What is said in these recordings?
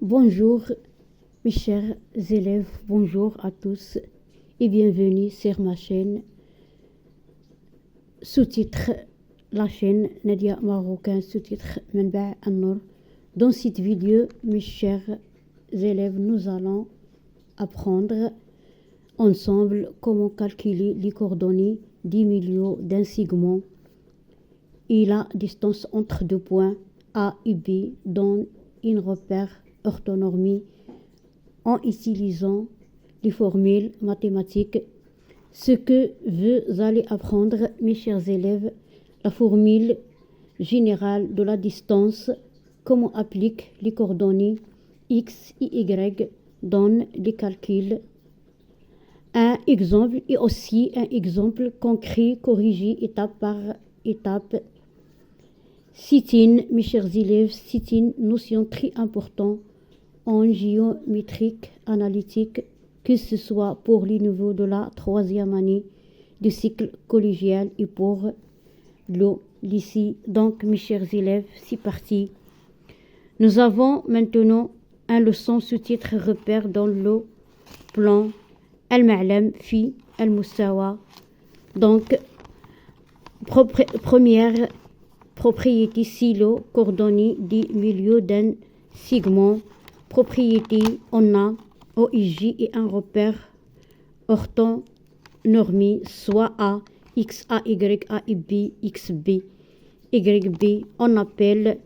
Bonjour mes chers élèves, bonjour à tous et bienvenue sur ma chaîne. Sous-titre la chaîne Nadia Marocain, sous-titre Menba An-Nour. Dans cette vidéo, mes chers élèves, nous allons apprendre ensemble comment calculer les coordonnées du milieu d'un segment et la distance entre deux points A et B dans une repère orthonormée en utilisant les formules mathématiques. Ce que vous allez apprendre, mes chers élèves, la formule générale de la distance, comment applique les coordonnées X et Y dans les calculs. Un exemple et aussi un exemple concret corrigé étape par étape. C'est mes chers élèves, c'est une notion très importante en géométrique analytique, que ce soit pour les niveaux de la troisième année du cycle collégial et pour le lycée. Donc, mes chers élèves, c'est parti. Nous avons maintenant un leçon sous-titre repère dans le plan Al-Ma'lam fi Al-Mustawa. Donc, première propriété silo coordonnée du milieu d'un segment. Propriété, on a OIJ et un repère orthonormé, soit A, X, A, Y, A et B, X, B, Y, B. On appelle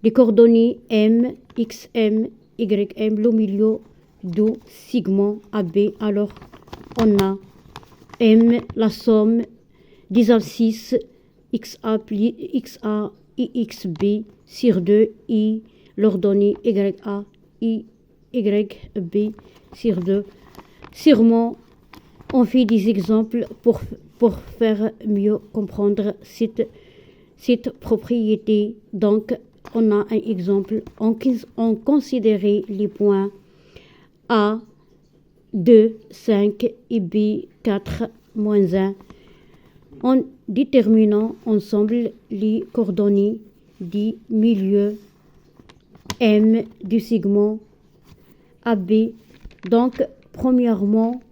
les coordonnées M, X, M, Y, M, le milieu du segment AB. Alors, on a M, la somme des abscisses XA et XB sur 2 et l'ordonnée YA et YB sur 2. Sûrement, on fait des exemples pour faire mieux comprendre cette propriété. Donc, on a un exemple. On considérait les points A, 2, 5 et B, 4, moins 1. En déterminant ensemble les coordonnées du milieu M du segment AB. Donc, premièrement,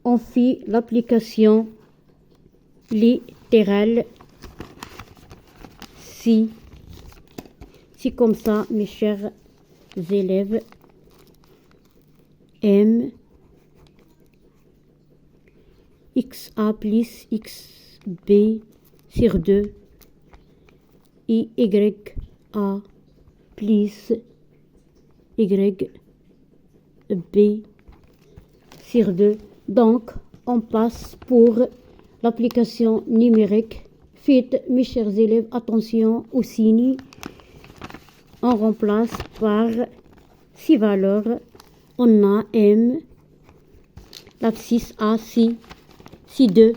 on fait l'application littérale. Si c'est comme ça, mes chers élèves, M XA plus XB sur 2 et YA plus YB sur 2. Donc, on passe pour l'application numérique. Faites, mes chers élèves, attention au signe. On remplace par ces valeurs. On a M, l'abscisse A, si 2,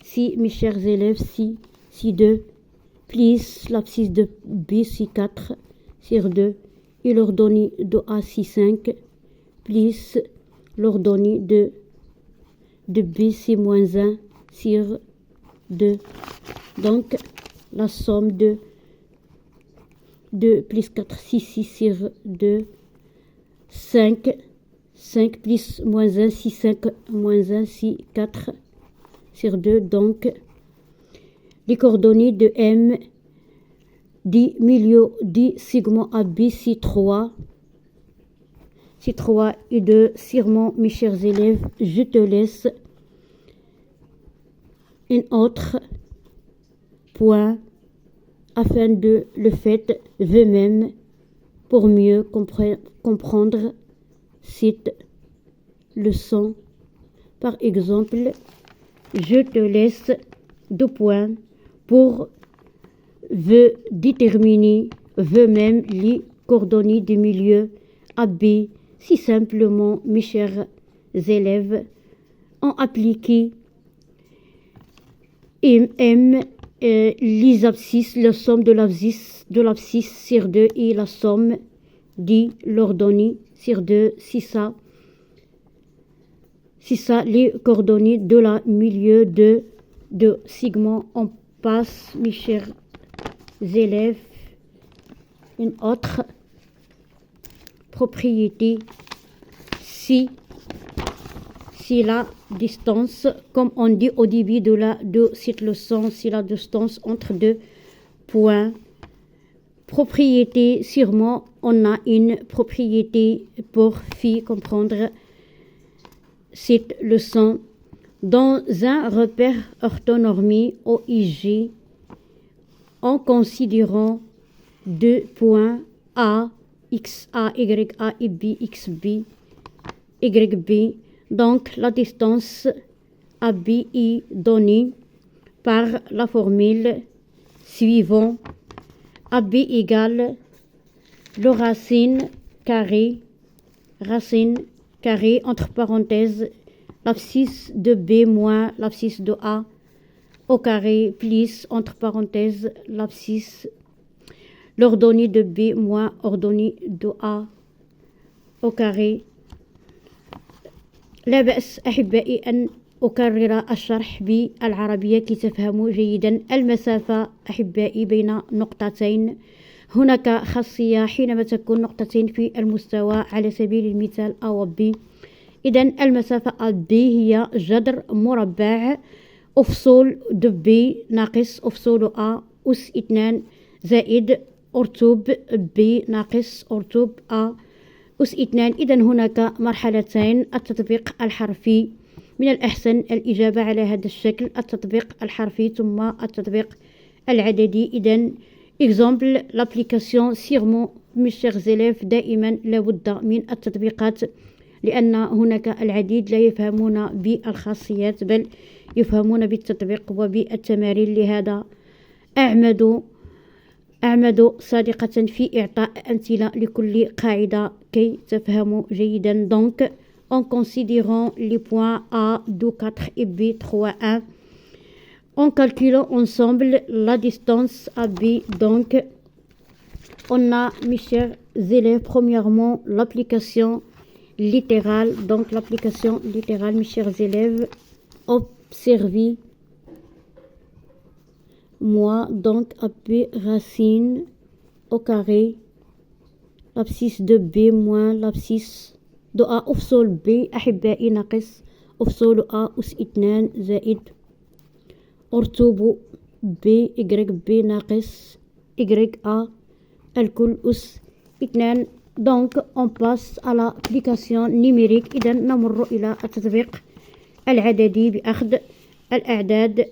si mes chers élèves, si 2, plus l'abscisse de B, si 4, sur 2, et l'ordonnée de A, si 5, plus l'ordonnée de B, si moins 1, sur 2. Donc, la somme de 2 plus 4, 6 sur 2, 5 plus moins 1, 6, 5, moins 1, 6, 4 sur 2. Donc, les coordonnées de M du milieu du segment AB, c'est 3. C'est 3 et 2. Sûrement, mes chers élèves, je te laisse un autre point afin de le faire vous-même pour mieux comprendre cette leçon. Par exemple, je te laisse 2 points pour vous déterminer vous-même les coordonnées du milieu AB. Si simplement, mes chers élèves, ont appliqué M, les abscisses, la somme de l'abscisse sur 2 et la somme de l'ordonnée sur 2, c'est ça les coordonnées de la milieu de segment. On passe, mes chers élèves, une autre propriété si la distance, comme on dit au début de cette leçon, si la distance entre deux points. Propriété, sûrement, on a une propriété pour faire comprendre cette leçon. Dans un repère orthonormé OIG, en considérant deux points A, XA, YA et B, XB, YB, donc la distance AB est donnée par la formule suivante. AB égale le racine carrée entre parenthèses l'abscisse de B moins l'abscisse de A au carré plus entre parenthèses l'abscisse l'ordonnée de B moins ordonnée de A au carré. لا بأس أحبائي أن أكرر الشرح بالعربية كي تفهموا جيدا. المسافة أحبائي بين نقطتين، هناك خاصية حينما تكون نقطتين في المستوى على سبيل المثال A و B. إذن المسافة AB هي جذر مربع أفصول د B ناقص أفصول A أس 2 زائد أرتوب B ناقص أرتوب A أس 2. إذن هناك مرحلتين، التطبيق الحرفي. من الأحسن الإجابة على هذا الشكل، التطبيق الحرفي ثم التطبيق العددي. إذن exemple l'application sûrement mes chers élèves دائما لابد من التطبيقات، لأن هناك العديد لا يفهمون بالخاصيات بل يفهمون بالتطبيق وبالتمارين. لهذا أعمد صادقة في إعطاء أمثلة لكل قاعدة كي تفهموا جيدا. Donc en considérant les points A, 2, 4 et B, 3, 1, en calculant ensemble la distance AB. Donc, on a, mes chers élèves, premièrement, l'application littérale. Donc, l'application littérale, mes chers élèves, observez moi, donc, AB racine au carré, l'abscisse de B moins l'abscisse de A أفصل B أحبائي ناقص أفصل A أس 2 زائد أرتوب B YB ناقص YA الكل أس 2. Donc on passe à l'application numérique. إذا نمر إلى التطبيق العددي بأخذ الأعداد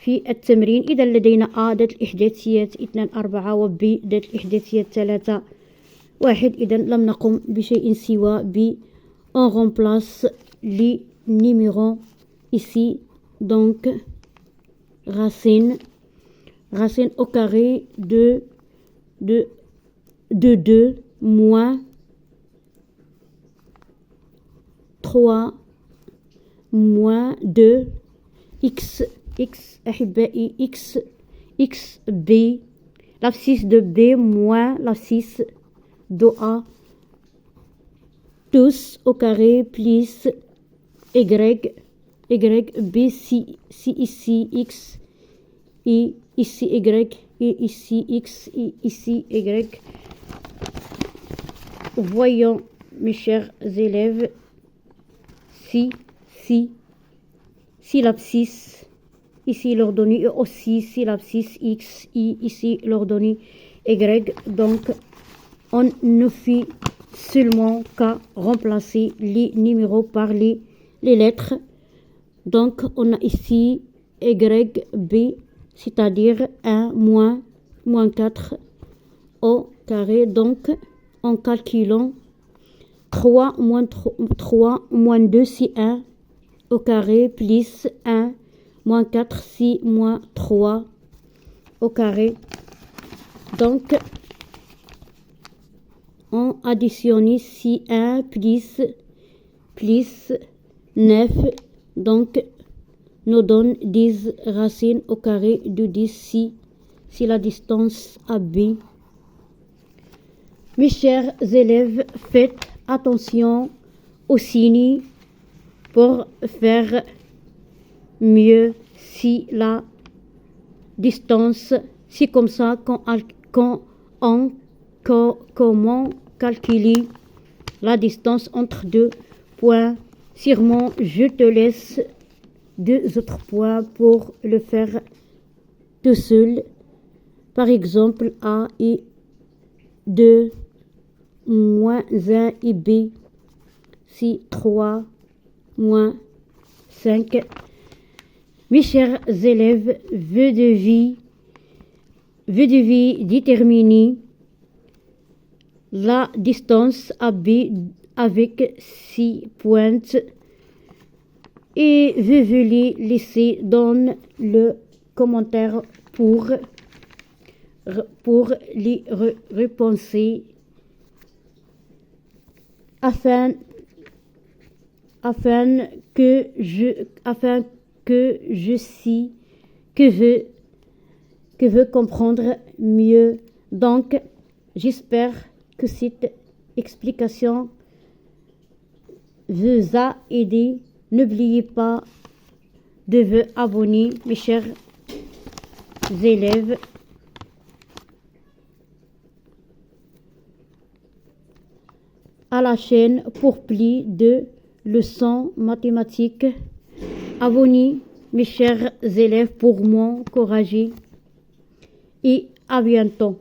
في التمرين. إذا لدينا A ذات الإحداثيات 2 4 و B ذات الإحداثيات 3 1. إذا لم نقم بشيء سوى ب on remplace les numéros ici. Donc racine au carré de 2 moins 3 moins 2 x أحبائي x b l'abscisse de B moins l'abscisse de A tous au carré plus y b si ici x et ici y et ici x et ici y. Voyons mes chers élèves si l'abscisse ici l'ordonnée et aussi si l'abscisse x et ici l'ordonnée y. Donc on ne fait seulement qu'à remplacer les numéros par les lettres. Donc on a ici YB, c'est-à-dire 1 moins 4 au carré. Donc en calculant 3 moins 2 c'est 1 au carré plus 1 moins 4 c'est moins 3 au carré. Donc on additionne ici 1 plus 9, donc nous donne 10 racines au carré de 10 si la distance AB. Mes chers élèves, faites attention aux signes pour faire mieux si la distance, c'est comme ça comment calculer la distance entre deux points. Sûrement, je te laisse deux autres points pour le faire tout seul. Par exemple, A et 2 moins 1 et B, c'est 3 moins 5. Mes chers élèves, vœux de vie déterminer la distance AB avec 6 pointes et veuillez laisser dans le commentaire pour les repenser afin que je sais que veut comprendre mieux. Donc, j'espère que cette explication vous a aidé. N'oubliez pas de vous abonner, mes chers élèves. À la chaîne pour plus de leçons mathématiques. Abonnez, mes chers élèves, pour m'encourager. Et à bientôt.